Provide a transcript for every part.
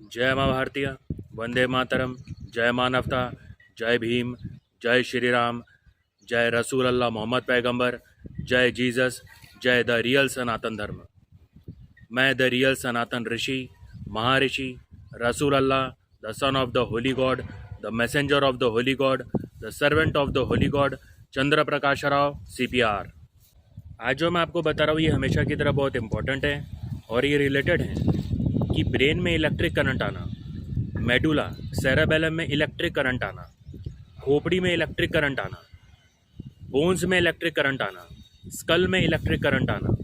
जय माँ भारतीय, वंदे मातरम, जय मानवता, जय भीम, जय श्री राम, जय रसूल अल्लाह मोहम्मद पैगंबर, जय जीसस, जय द रियल सनातन धर्म। मैं द रियल सनातन ऋषि, महर्षि, रसूल अल्लाह, the son of the holy God, the messenger of the holy God, the servant of the holy God, Chandra Prakash Rao CPR। आज जो मैं आपको बता रहा हूँ ये हमेशा की तरह बहुत इंपॉर्टेंट है और ये रिलेटेड है कि ब्रेन में इलेक्ट्रिक करंट आना, मेडुला सेरेबेलम में इलेक्ट्रिक करंट आना, खोपड़ी में इलेक्ट्रिक करंट आना, बोन्स में इलेक्ट्रिक करंट आना, स्कल में इलेक्ट्रिक करंट आना,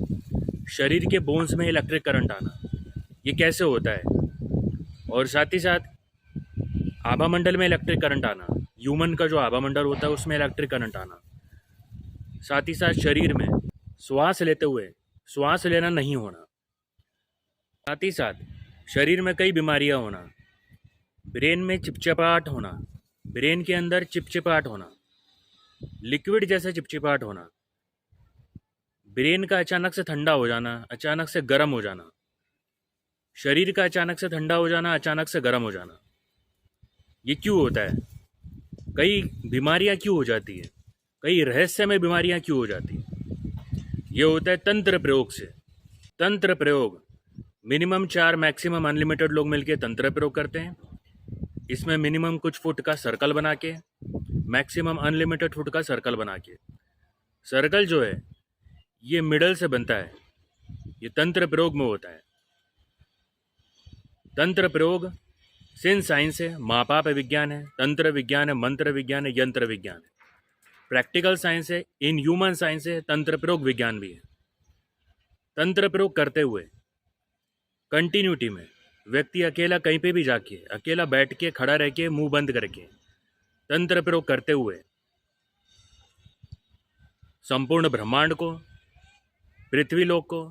शरीर के बोन्स में इलेक्ट्रिक करंट आना, ये कैसे होता है। और साथ ही साथ आभा मंडल में इलेक्ट्रिक करंट आना, ह्यूमन का जो आभा मंडल होता है उसमें इलेक्ट्रिक करंट आना, साथ ही साथ शरीर में श्वास लेते हुए श्वास लेना नहीं होना, साथ ही साथ शरीर में कई बीमारियां होना, ब्रेन में चिपचिपाहट होना, ब्रेन के अंदर चिपचिपाहट होना, लिक्विड जैसा चिपचिपाहट होना, ब्रेन का अचानक से ठंडा हो जाना, अचानक से गर्म हो जाना, शरीर का अचानक से ठंडा हो जाना, अचानक से गर्म हो जाना। ये क्यों होता है? कई बीमारियां क्यों हो जाती है? कई रहस्यमय बीमारियां क्यों हो जाती है? ये होता है तंत्र प्रयोग से। तंत्र प्रयोग मिनिमम 4 मैक्सिमम अनलिमिटेड लोग मिलकर तंत्र प्रयोग करते हैं। इसमें मिनिमम कुछ फुट का सर्कल बना के, मैक्सिमम अनलिमिटेड फुट का सर्कल बना के, सर्कल जो है ये मिडल से बनता है। ये तंत्र प्रयोग में होता है। तंत्र प्रयोग सिन साइंस है, मापाप विज्ञान है, तंत्र विज्ञान है, मंत्र विज्ञान है, यंत्र विज्ञान है, प्रैक्टिकल साइंस है, इन ह्यूमन साइंस है, तंत्र प्रयोग विज्ञान भी है। तंत्र प्रयोग करते हुए कंटिन्यूटी में व्यक्ति अकेला कहीं पे भी जाके, अकेला बैठ के, खड़ा रह के, मुंह बंद करके तंत्र प्रयोग करते हुए संपूर्ण ब्रह्मांड को, पृथ्वी लोक को,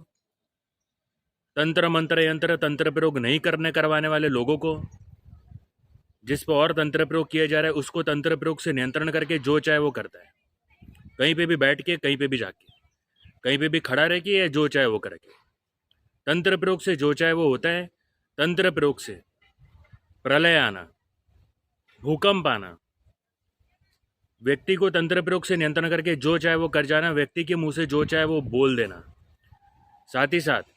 तंत्र मंत्र यंत्र तंत्र प्रयोग नहीं करवाने वाले लोगों को, जिस पर और तंत्र प्रयोग किया जा रहा है उसको तंत्र प्रयोग से नियंत्रण करके जो चाहे वो करता है। कहीं पे भी बैठ के, कहीं पे भी जाके, कहीं पे भी खड़ा रह के, या जो चाहे वो करके तंत्र प्रयोग से जो चाहे वो होता है। तंत्र प्रयोग से प्रलय आना, भूकंप आना, व्यक्ति को तंत्र प्रयोग से नियंत्रण करके जो चाहे वो कर जाना, व्यक्ति के मुंह से जो चाहे वो बोल देना, साथ ही साथ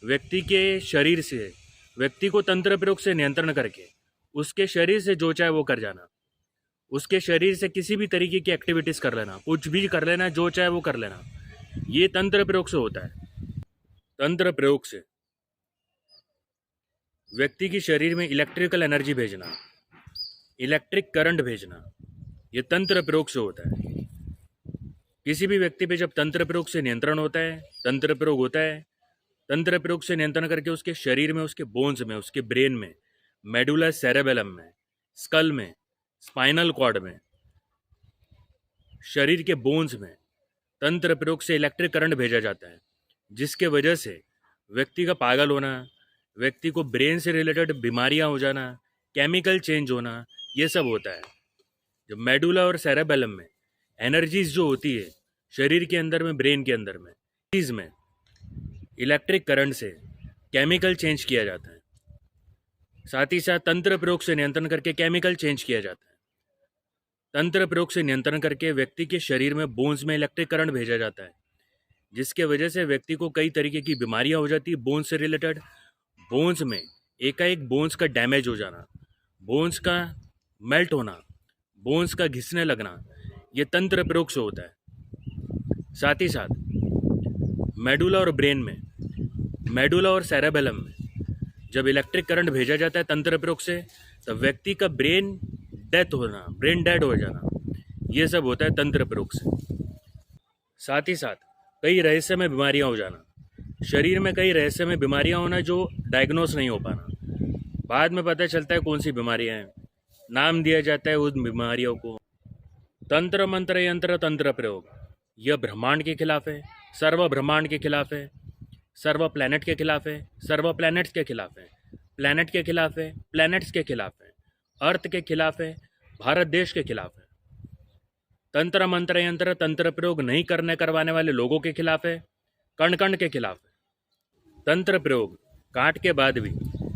व्यक्ति के शरीर से, व्यक्ति को तंत्र प्रयोग से नियंत्रण करके उसके शरीर से जो चाहे वो कर जाना, उसके शरीर से किसी भी तरीके की एक्टिविटीज कर लेना, कुछ भी कर लेना, जो चाहे वो कर लेना, ये तंत्र प्रयोग से होता है। तंत्र प्रयोग से व्यक्ति की शरीर में इलेक्ट्रिकल एनर्जी भेजना, इलेक्ट्रिक करंट भेजना, ये तंत्र प्रयोग से होता है। किसी भी व्यक्ति पे जब तंत्र प्रयोग से नियंत्रण होता है, तंत्र प्रयोग होता है, तंत्र प्रयोग से नियंत्रण करके उसके शरीर में, उसके बोन्स में, उसके ब्रेन में, मेडुला सेरेबेलम में, स्कल में, स्पाइनल कॉर्ड में, शरीर के बोन्स में तंत्र प्रयोग से इलेक्ट्रिक करंट भेजा जाता है, जिसके वजह से व्यक्ति का पागल होना, व्यक्ति को ब्रेन से रिलेटेड बीमारियां हो जाना, केमिकल चेंज होना, ये सब होता है। जब मेडुला और सेरेबेलम में एनर्जीज जो होती है शरीर के अंदर में, ब्रेन के अंदर में, चीज में इलेक्ट्रिक करंट से केमिकल चेंज किया जाता है। साथ ही साथ तंत्र प्रयोग से नियंत्रण करके केमिकल चेंज किया जाता है। तंत्र प्रयोग से नियंत्रण करके व्यक्ति के शरीर में, बोन्स में इलेक्ट्रिक करंट भेजा जाता है, जिसके वजह से व्यक्ति को कई तरीके की बीमारियां हो जाती है बोन्स से रिलेटेड। बोन्स में एकाएक बोन्स का डैमेज हो जाना, बोन्स का मेल्ट होना, बोन्स का घिसने लगना, ये तंत्र प्रयोग से होता है। साथ ही साथ मेडुला और ब्रेन में, मेडुला और सेरेबेलम में जब इलेक्ट्रिक करंट भेजा जाता है तंत्र प्रयोग से, तब व्यक्ति का ब्रेन डेथ होना, ब्रेन डेड हो जाना, ये सब होता है तंत्र प्रयोग से। साथ ही साथ कई रहस्यमय बीमारियां हो जाना, शरीर में कई रहस्यमय बीमारियां होना जो डायग्नोस नहीं हो पाना, बाद में पता चलता है कौन सी बीमारियां हैं, नाम दिया जाता है उन बीमारियों को। तंत्र मंत्र यंत्र तंत्र प्रयोग यह ब्रह्मांड के खिलाफ है, सर्व ब्रह्मांड के खिलाफ है, सर्व प्लैनेट के खिलाफ है, सर्व प्लैनेट्स के खिलाफ है, प्लैनेट के खिलाफ है, प्लैनेट्स के खिलाफ है, अर्थ के खिलाफ है, भारत देश के खिलाफ है। तंत्र मंत्र यंत्र तंत्र प्रयोग नहीं करवाने वाले लोगों के खिलाफ है, कण कण के खिलाफ है। तंत्र प्रयोग काट के बाद भी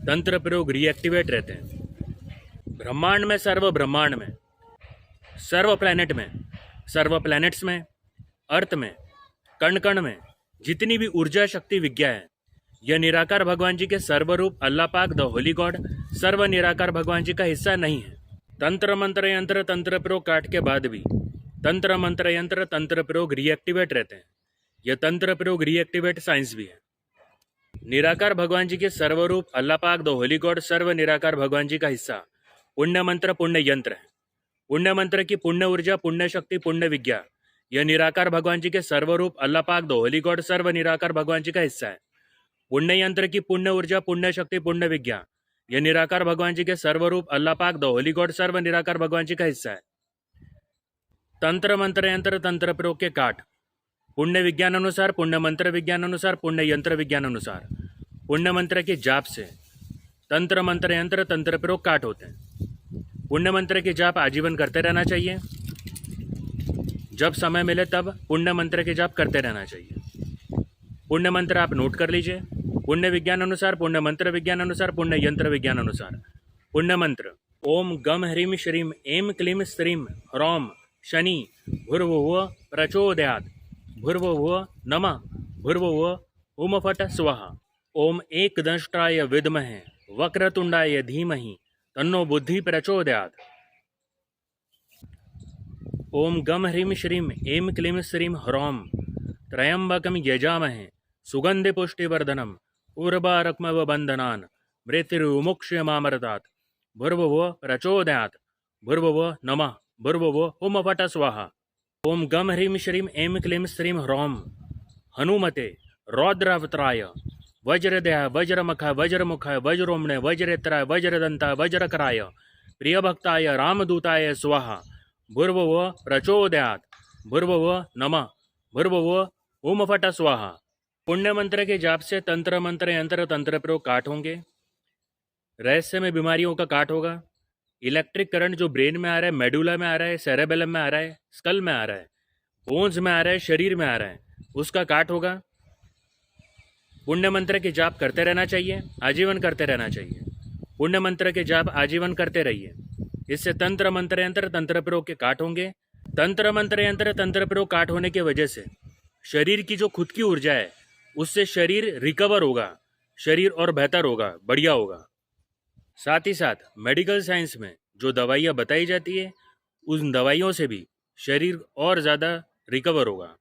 तंत्र प्रयोग रीएक्टिवेट रहते हैं। ब्रह्मांड में, सर्व ब्रह्मांड में, सर्व प्लैनेट में, सर्व प्लैनेट्स में, अर्थ में, कण कण में जितनी भी ऊर्जा शक्ति विज्ञा है, यह निराकार भगवान जी के सर्वरूप अल्लाह पाक द होली गॉड सर्व निराकार भगवान जी का हिस्सा नहीं है। तंत्र मंत्र यंत्र तंत्र प्रयोग काट के बाद भी तंत्र मंत्र यंत्र तंत्र प्रयोग रीएक्टिवेट रहते हैं। यह तंत्र प्रयोग रीएक्टिवेट साइंस भी है। निराकार भगवान जी के सर्वरूप अल्लाह पाक द होली गॉड सर्व निराकार भगवान जी का हिस्सा पुण्य मंत्र पुण्य यंत्र है। पुण्य मंत्र की पुण्य ऊर्जा, पुण्य शक्ति, पुण्य विज्ञा यह निराकार भगवान जी के सर्वरूप अल्लाह पाक द होली गॉड सर्व निराकार भगवान जी का हिस्सा है। पुण्य यंत्र की पुण्य ऊर्जा, पुण्य शक्ति, पुण्य विज्ञा यह निराकार भगवान जी के सर्वरूप अल्लाह पाक द होली गॉड सर्व निराकार भगवान जी का हिस्सा है। तंत्र मंत्र यंत्र तंत्र प्रयोग के काट पुण्य विज्ञान अनुसार, पुण्य मंत्र विज्ञान अनुसार, पुण्य यंत्र विज्ञान अनुसार पुण्य मंत्र के जाप से तंत्र मंत्र यंत्र तंत्र प्रयोग काट होते हैं। पुण्य मंत्र के जाप आजीवन करते रहना चाहिए। जब समय मिले तब पुण्य मंत्र के जाप करते रहना चाहिए। पुण्य मंत्र आप नोट कर लीजिए। पुण्य विज्ञान अनुसार, पुण्य मंत्र विज्ञान अनुसार, पुण्य यंत्र विज्ञान अनुसार पुण्य मंत्र ओम गम ह्रीम श्रीम एम क्लीम स्त्रीम ह्रौम शनि भूर्भुव प्रचोदयात् भूर्भुव नमः भूर्भुव ओम फट स्वाहा। ओम एकदंष्ट्राय विद्महे वक्रतुंडाय धीमहि तन्नो बुद्धि प्रचोदयात्। ओम गम ह्रीम श्रीम एम क्लीम श्रीम ह्रौम त्रयंबकम यजामहे सुगंधि पुष्टिवर्धनम उर्वारुकमिव बंधनान् मृत्युर्मुक्षयमामृतात् भूर्भुवः प्रचोदयात् भूर्भुवः नमः भूर्भुवः ओम फट स्वाहा। ओम गम ह्रीम श्रीम एम क्लीम श्रीम ह्रौम हनुमते रौद्रावताराय वज्रदेह वज्रमखाय वज्रमुखाय वज्रोमणे वज्रेत्राय वज्रदंताय वज्रकराय प्रियभक्ताय रामदूताय स्वाहा। भूर्भुवः प्रचोदयात् भूर्भुवः नमः भूर्भुवः ओम फट स्वाहा। पुण्य मंत्र के जाप से तंत्र मंत्र यंत्र तंत्र प्रयोग काट होंगे। रहस्यमय बीमारियों का काट होगा। इलेक्ट्रिक करंट जो ब्रेन में आ रहा है, मेडुला में आ रहा है, सेरेबेलम में आ रहा है, स्कल में आ रहा है, बोन्स में आ रहा है, शरीर में आ रहा है, उसका काट होगा। पुण्य मंत्र के जाप करते रहना चाहिए, आजीवन करते रहना चाहिए। पुण्य मंत्र के जाप आजीवन करते रहिए। इससे तंत्र मंत्र यंत्र तंत्र प्रयोग के काट होंगे। तंत्र मंत्र यंत्र तंत्र प्रयोग काट होने की वजह से शरीर की जो खुद की ऊर्जा है उससे शरीर रिकवर होगा, शरीर और बेहतर होगा, बढ़िया होगा। साथ ही साथ मेडिकल साइंस में जो दवाइयाँ बताई जाती है उन दवाइयों से भी शरीर और ज़्यादा रिकवर होगा।